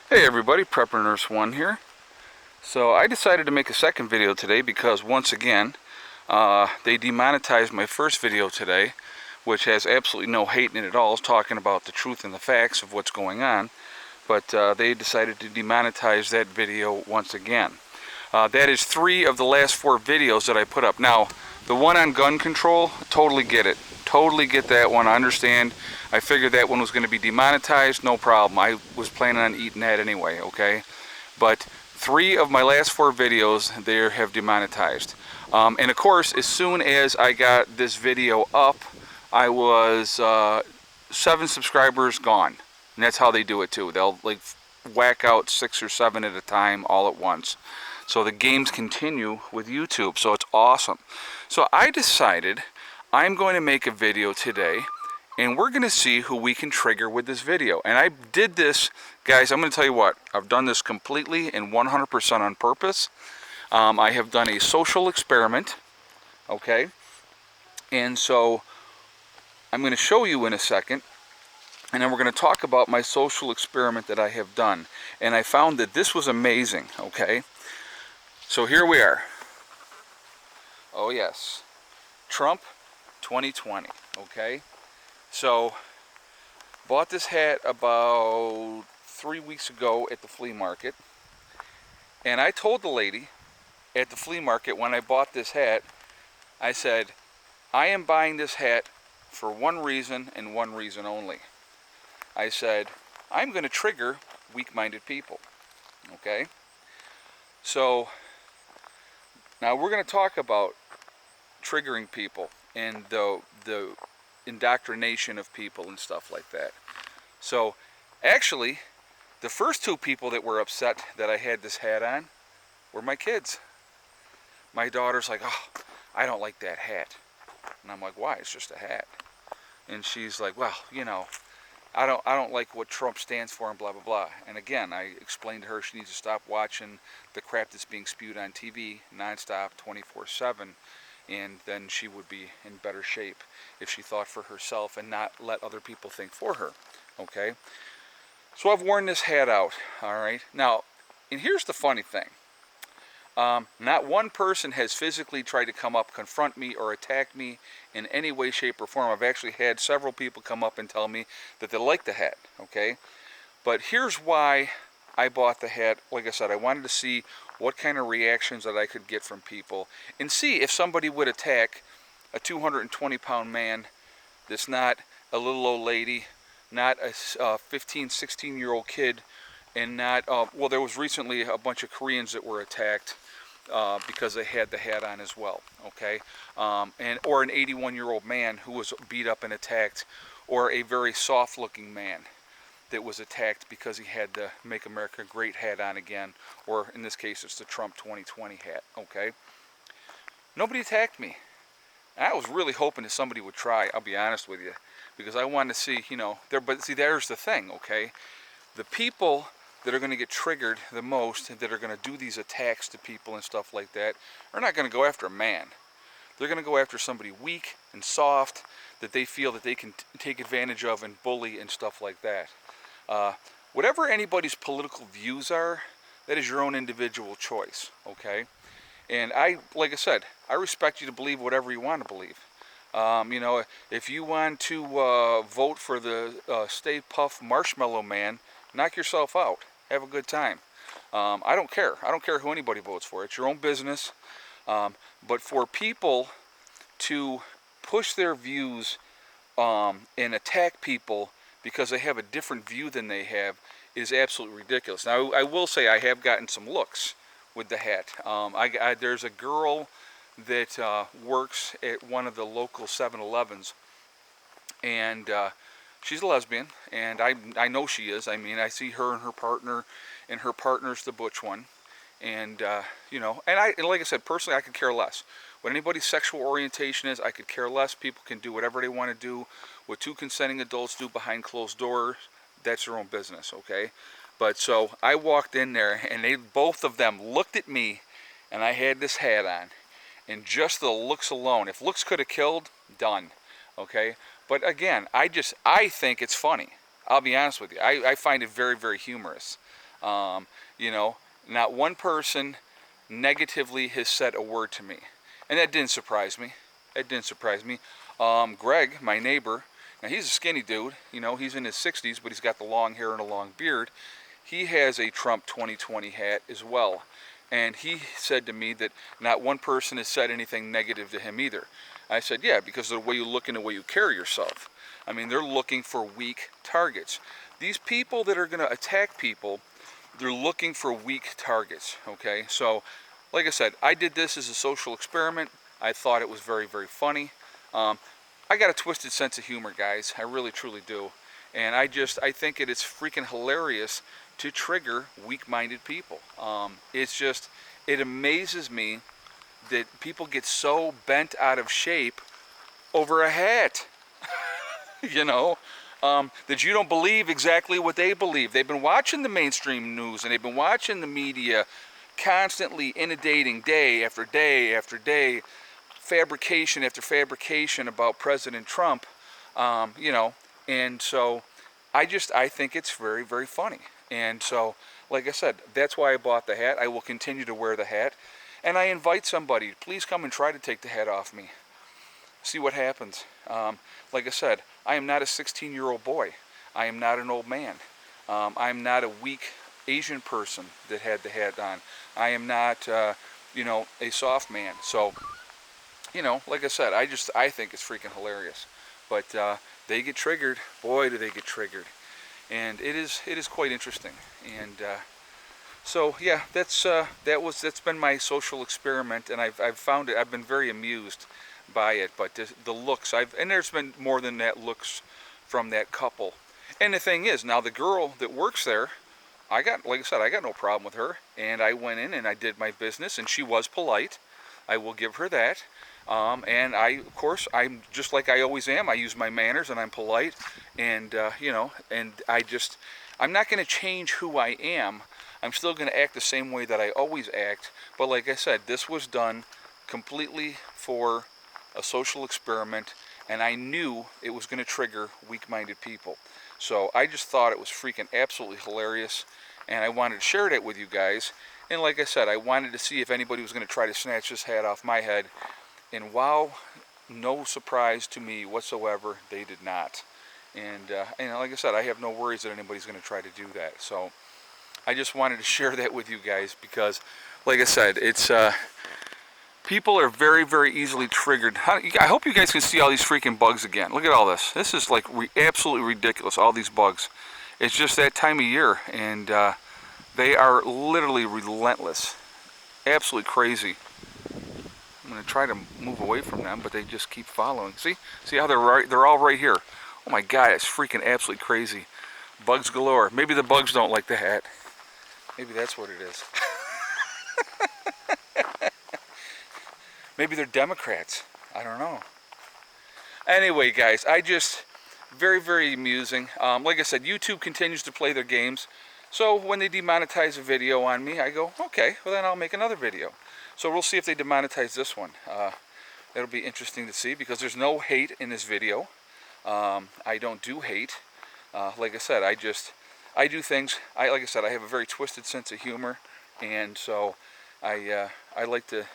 Hey everybody, Prepper Nurse 1 here. So I decided to make a second video today because once again, they demonetized my first video today, which has absolutely no hate in it at all. It's talking about the truth and the facts of what's going on. But they decided to demonetize that video once again. That is 3 of the last 4 videos that I put up. Now, the one on gun control, totally get it. Totally get that one. I understand. I figured that one was going to be demonetized. No problem. I was planning on eating that anyway, okay? But 3 of my last 4 videos, they have demonetized. And of course, as soon as I got this video up, I was 7 subscribers gone. And that's how they do it too. They'll like whack out 6 or 7 at a time all at once. So the games continue with YouTube, so it's awesome. So I decided I'm going to make a video today, and we're going to see who we can trigger with this video. And I did this, guys, I'm going to tell you what, I've done this completely and 100% on purpose. I have done a social experiment, okay? And so I'm going to show you in a second, and then we're going to talk about my social experiment that I have done. And I found that this was amazing, okay? So here we are. Oh yes, Trump 2020, okay? So, bought this hat about 3 weeks ago at the flea market. And I told the lady at the flea market when I bought this hat, I said, I am buying this hat for one reason and one reason only. I said, I'm going to trigger weak-minded people, okay? So, now we're going to talk about triggering people and the indoctrination of people and stuff like that. So actually, the first 2 people that were upset that I had this hat on were my kids. My daughter's like, oh, I don't like that hat. And I'm like, why? It's just a hat. And she's like, well, you know, I don't like what Trump stands for and blah, blah, blah. And again, I explained to her she needs to stop watching the crap that's being spewed on TV nonstop, 24/7, and then she would be in better shape if she thought for herself and not let other people think for her, okay? So I've worn this hat out, all right? Now, and here's the funny thing. Not one person has physically tried to come up, confront me, or attack me in any way, shape, or form. I've actually had several people come up and tell me that they like the hat, okay? But here's why I bought the hat. Like I said, I wanted to see what kind of reactions that I could get from people and see if somebody would attack a 220-pound man that's not a little old lady, not a 15, 16-year-old kid, and not, well, there was recently a bunch of Koreans that were attacked because they had the hat on as well, okay? Or an 81-year-old man who was beat up and attacked, or a very soft-looking man that was attacked because he had the Make America Great hat on again, or in this case, it's the Trump 2020 hat, okay? Nobody attacked me. I was really hoping that somebody would try, I'll be honest with you, because I wanted to see, you know, but see, there's the thing, okay? The people that are going to get triggered the most, that are going to do these attacks to people and stuff like that, are not going to go after a man. They're going to go after somebody weak and soft that they feel that they can take advantage of and bully and stuff like that. Whatever anybody's political views are, that is your own individual choice, okay? And like I said, I respect you to believe whatever you want to believe. You know, if you want to vote for the Stay Puft Marshmallow Man, knock yourself out. Have a good time. I don't care. I don't care who anybody votes for. It's your own business. But for people to push their views and attack people because they have a different view than they have is absolutely ridiculous. Now, I will say I have gotten some looks with the hat. There's a girl that works at one of the local 7-Elevens, and she's a lesbian, and I know she is. I mean, I see her and her partner's the butch one, and you know, and like I said, personally, I could care less. What anybody's sexual orientation is, I could care less. People can do whatever they want to do. What 2 consenting adults do behind closed doors, that's their own business, okay? But so I walked in there, and both of them looked at me, and I had this hat on, and just the looks alone, if looks could have killed, done, okay? But again, I think it's funny. I'll be honest with you. I find it very, very humorous. You know, not one person negatively has said a word to me. And that didn't surprise me. It didn't surprise me. Greg, my neighbor, now he's a skinny dude. You know, he's in his 60s, but he's got the long hair and a long beard. He has a Trump 2020 hat as well. And he said to me that not one person has said anything negative to him either. I said, yeah, because of the way you look and the way you carry yourself. I mean, they're looking for weak targets. These people that are going to attack people, they're looking for weak targets, okay? So, like I said, I did this as a social experiment. I thought it was very, very funny. I got a twisted sense of humor, guys. I really, truly do. And I think it is freaking hilarious to trigger weak-minded people. It amazes me that people get so bent out of shape over a hat. You know, that you don't believe exactly what they believe. They've been watching the mainstream news and they've been watching the media constantly inundating day after day after day, fabrication after fabrication about President Trump, you know, and so I think it's very, very funny. And so, like I said, that's why I bought the hat. I will continue to wear the hat. And I invite somebody, please come and try to take the hat off me. See what happens. Like I said, I am not a 16-year-old boy. I am not an old man. I'm not a weak Asian person that had the hat on. I am not, you know, a soft man. So, you know, like I said, I think it's freaking hilarious. But they get triggered. Boy, do they get triggered. And it is quite interesting. And so yeah, that's been my social experiment, and I've found it. I've been very amused by it. But the looks, and there's been more than that looks from that couple. And the thing is, now the girl that works there, like I said, I got no problem with her. And I went in and I did my business, and she was polite. I will give her that. And of course, I'm just like I always am. I use my manners and I'm polite. And, you know, and I'm not going to change who I am. I'm still going to act the same way that I always act. But like I said, this was done completely for a social experiment. And I knew it was going to trigger weak-minded people. So I just thought it was freaking absolutely hilarious. And I wanted to share that with you guys. And like I said, I wanted to see if anybody was going to try to snatch this hat off my head. And wow, no surprise to me whatsoever, they did not. And like I said, I have no worries that anybody's going to try to do that. So I just wanted to share that with you guys because, like I said, it's people are very, very easily triggered. I hope you guys can see all these freaking bugs again. Look at all this. This is like absolutely ridiculous, all these bugs. It's just that time of year, and they are literally relentless. Absolutely crazy. I'm going to try to move away from them, but they just keep following. See how they're all right here. Oh my God, it's freaking absolutely crazy. Bugs galore. Maybe the bugs don't like the hat. Maybe that's what it is. Maybe they're Democrats. I don't know. Anyway, guys, very, very amusing. Like I said, YouTube continues to play their games. So when they demonetize a video on me, I go, okay, well then I'll make another video. So we'll see if they demonetize this one. That'll be interesting to see because there's no hate in this video. I don't do hate. Like I said, I do things. Like I said, I have a very twisted sense of humor, and so I like to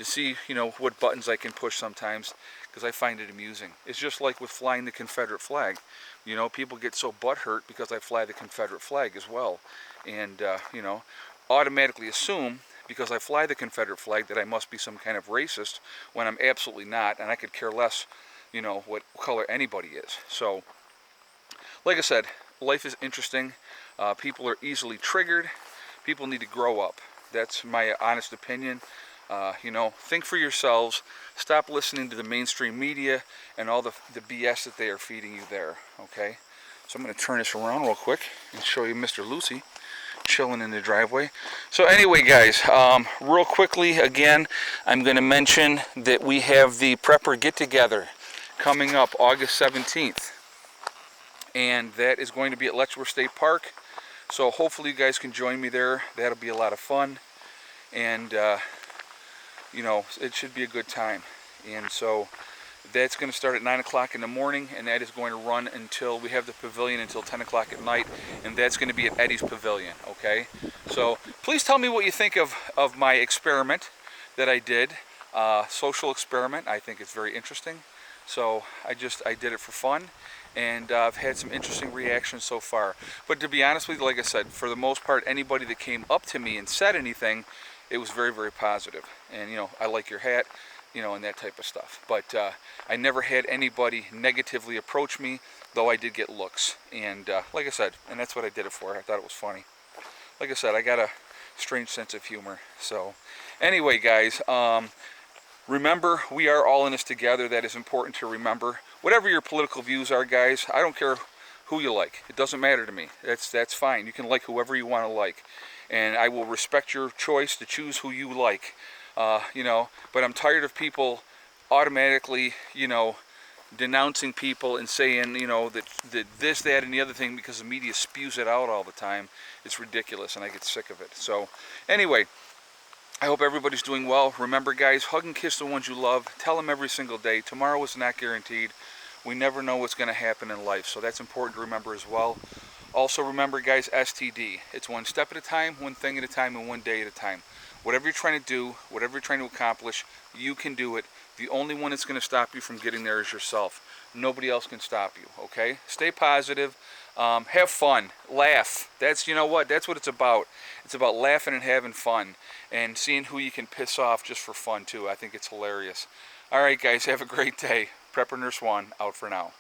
see, you know, what buttons I can push sometimes because I find it amusing. It's just like with flying the Confederate flag. You know, people get so butthurt because I fly the Confederate flag as well, and you know, automatically assume because I fly the Confederate flag that I must be some kind of racist when I'm absolutely not, and I could care less, you know, what color anybody is. So, like I said, life is interesting. People are easily triggered. People need to grow up. That's my honest opinion. You know, think for yourselves. Stop listening to the mainstream media and all the BS that they are feeding you there, okay? So I'm going to turn this around real quick and show you Mr. Lucy chilling in the driveway. So anyway, guys, real quickly, again, I'm going to mention that we have the Prepper Get-Together coming up August 17th. And that is going to be at Letchworth State Park. So hopefully you guys can join me there. That'll be a lot of fun. And, you know, it should be a good time. And so That's going to start at 9 o'clock in the morning, and that is going to run until we have the pavilion until 10 o'clock at night, and that's going to be at Eddie's Pavilion, okay? So please tell me what you think of my experiment that I did, social experiment. I think it's very interesting. So I did it for fun, and I've had some interesting reactions so far. But to be honest with you, like I said, for the most part, anybody that came up to me and said anything, it was very, very positive. And, you know, I like your hat, you know, and that type of stuff. But I never had anybody negatively approach me, though I did get looks. And like I said, and that's what I did it for. I thought it was funny. Like I said, I got a strange sense of humor. So anyway, guys, remember, we are all in this together. That is important to remember. Whatever your political views are, guys, I don't care who you like. It doesn't matter to me. That's fine. You can like whoever you want to like. And I will respect your choice to choose who you like. You know, but I'm tired of people automatically, you know, denouncing people and saying, you know, that this, that, and the other thing because the media spews it out all the time. It's ridiculous, and I get sick of it. So anyway, I hope everybody's doing well. Remember, guys, hug and kiss the ones you love. Tell them every single day. Tomorrow is not guaranteed. We never know what's going to happen in life, so that's important to remember as well. Also remember, guys, STD. It's one step at a time, one thing at a time, and one day at a time. Whatever you're trying to do, whatever you're trying to accomplish, you can do it. The only one that's going to stop you from getting there is yourself. Nobody else can stop you, okay? Stay positive. Have fun. Laugh. That's, you know what? That's what it's about. It's about laughing and having fun and seeing who you can piss off just for fun, too. I think it's hilarious. All right, guys, have a great day. Prepper Nurse 1, out for now.